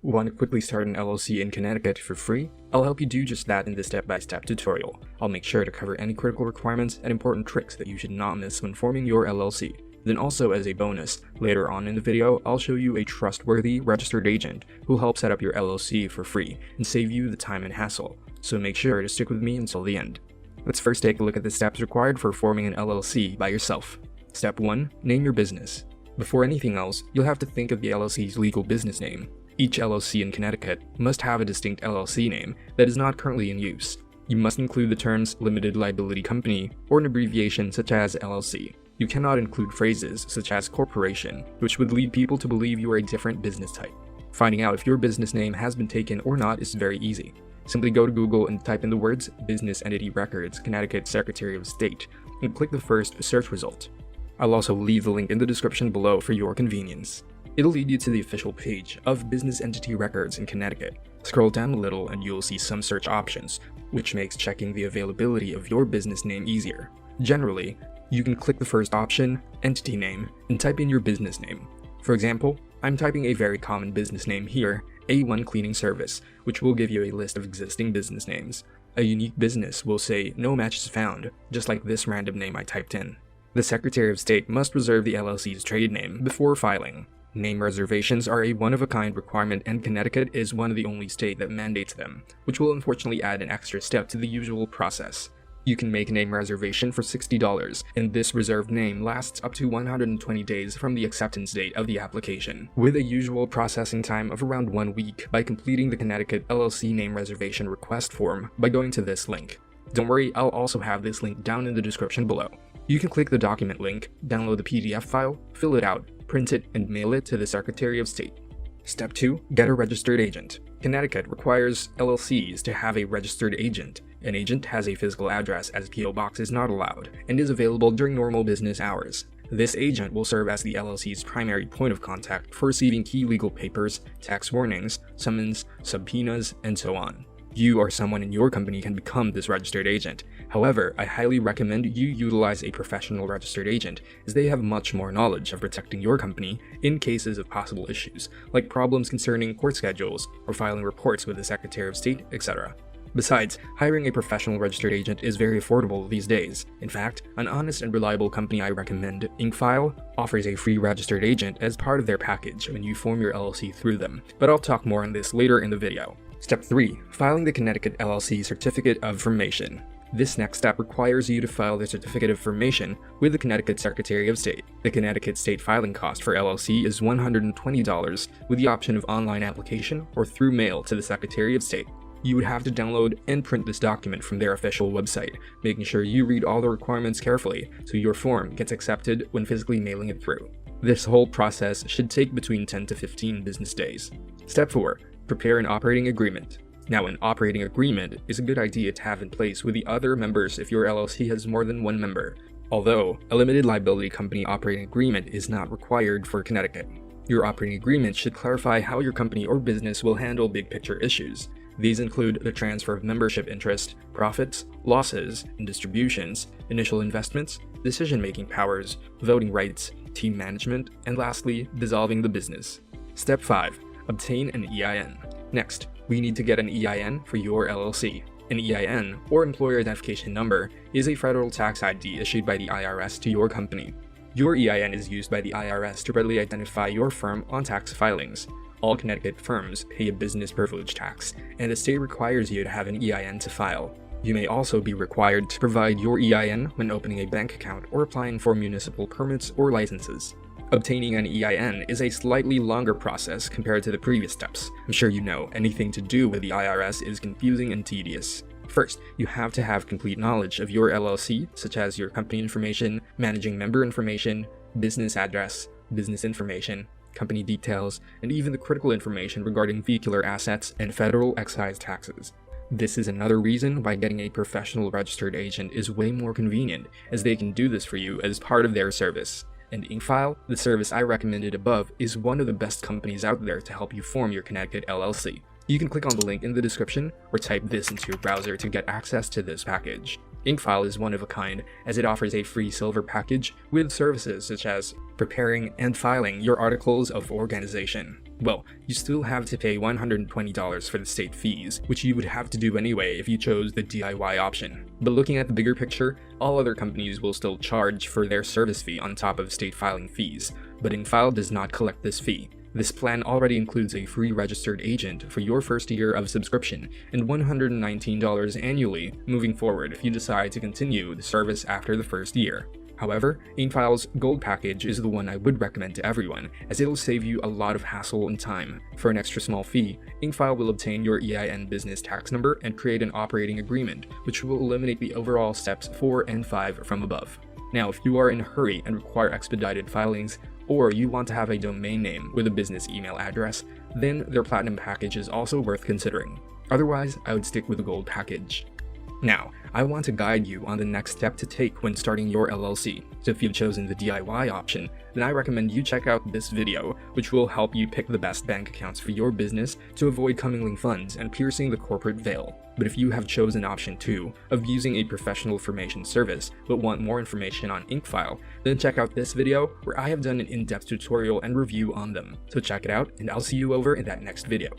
Want to quickly start an LLC in Connecticut for free? I'll help you do just that in this step-by-step tutorial. I'll make sure to cover any critical requirements and important tricks that you should not miss when forming your LLC. Then also as a bonus, later on in the video, I'll show you a trustworthy registered agent who'll help set up your LLC for free and save you the time and hassle. So make sure to stick with me until the end. Let's first take a look at the steps required for forming an LLC by yourself. Step 1. Name your business. Before anything else, you'll have to think of the LLC's legal business name. Each LLC in Connecticut must have a distinct LLC name that is not currently in use. You must include the terms limited liability company or an abbreviation such as LLC. You cannot include phrases such as corporation, which would lead people to believe you are a different business type. Finding out if your business name has been taken or not is very easy. Simply go to Google and type in the words Business Entity Records, Connecticut Secretary of State, and click the first search result. I'll also leave the link in the description below for your convenience. It'll lead you to the official page of Business Entity Records in Connecticut. Scroll down a little and you'll see some search options, which makes checking the availability of your business name easier. Generally, you can click the first option, Entity Name, and type in your business name. For example, I'm typing a very common business name here, A1 Cleaning Service, which will give you a list of existing business names. A unique business will say no matches found, just like this random name I typed in. The Secretary of State must reserve the LLC's trade name before filing. Name reservations are a one-of-a-kind requirement, and Connecticut is one of the only states that mandates them, which will unfortunately add an extra step to the usual process. You can make a name reservation for $60, and this reserved name lasts up to 120 days from the acceptance date of the application, with a usual processing time of around 1 week by completing the Connecticut LLC name reservation request form by going to this link. Don't worry, I'll also have this link down in the description below. You can click the document link, download the PDF file, fill it out, print it, and mail it to the Secretary of State. Step 2. Get a registered agent. Connecticut requires LLCs to have a registered agent. An agent has a physical address, as PO Box is not allowed, and is available during normal business hours. This agent will serve as the LLC's primary point of contact for receiving key legal papers, tax warnings, summons, subpoenas, and so on. You or someone in your company can become this registered agent. However, I highly recommend you utilize a professional registered agent, as they have much more knowledge of protecting your company in cases of possible issues, like problems concerning court schedules or filing reports with the Secretary of State, etc. Besides, hiring a professional registered agent is very affordable these days. In fact, an honest and reliable company I recommend, Inkfile, offers a free registered agent as part of their package when you form your LLC through them, but I'll talk more on this later in the video. Step 3. Filing the Connecticut LLC Certificate of Formation. This next step requires you to file the Certificate of Formation with the Connecticut Secretary of State. The Connecticut state filing cost for LLC is $120 with the option of online application or through mail to the Secretary of State. You would have to download and print this document from their official website, making sure you read all the requirements carefully so your form gets accepted when physically mailing it through. This whole process should take between 10 to 15 business days. Step 4. Prepare an operating agreement. Now, an operating agreement is a good idea to have in place with the other members if your LLC has more than one member, although a limited liability company operating agreement is not required for Connecticut. Your operating agreement should clarify how your company or business will handle big picture issues. These include the transfer of membership interest, profits, losses, and distributions, initial investments, decision-making powers, voting rights, team management, and lastly, dissolving the business. Step 5. Obtain an EIN. Next, we need to get an EIN for your LLC. An EIN, or Employer Identification Number, is a federal tax ID issued by the IRS to your company. Your EIN is used by the IRS to readily identify your firm on tax filings. All Connecticut firms pay a business privilege tax, and the state requires you to have an EIN to file. You may also be required to provide your EIN when opening a bank account or applying for municipal permits or licenses. Obtaining an EIN is a slightly longer process compared to the previous steps. I'm sure you know anything to do with the IRS is confusing and tedious. First, you have to have complete knowledge of your LLC, such as your company information, managing member information, business address, business information, company details, and even the critical information regarding vehicular assets and federal excise taxes. This is another reason why getting a professional registered agent is way more convenient, as they can do this for you as part of their service. And Inkfile, the service I recommended above, is one of the best companies out there to help you form your Connecticut LLC. You can click on the link in the description or type this into your browser to get access to this package. Inkfile is one of a kind, as it offers a free silver package with services such as preparing and filing your articles of organization, Well, you still have to pay $120 for the state fees, which you would have to do anyway if you chose the DIY option. But looking at the bigger picture, all other companies will still charge for their service fee on top of state filing fees, but InkFile does not collect this fee. This plan already includes a free registered agent for your first year of subscription and $119 annually moving forward if you decide to continue the service after the first year. However, InkFile's Gold package is the one I would recommend to everyone, as it'll save you a lot of hassle and time. For an extra small fee, InkFile will obtain your EIN business tax number and create an operating agreement, which will eliminate the overall steps 4 and 5 from above. Now, if you are in a hurry and require expedited filings, or you want to have a domain name with a business email address, then their Platinum package is also worth considering. Otherwise, I would stick with the Gold package. Now, I want to guide you on the next step to take when starting your LLC. So if you've chosen the DIY option, then I recommend you check out this video, which will help you pick the best bank accounts for your business to avoid commingling funds and piercing the corporate veil. But if you have chosen option 2 of using a professional formation service but want more information on InkFile, then check out this video where I have done an in-depth tutorial and review on them. So check it out, and I'll see you over in that next video.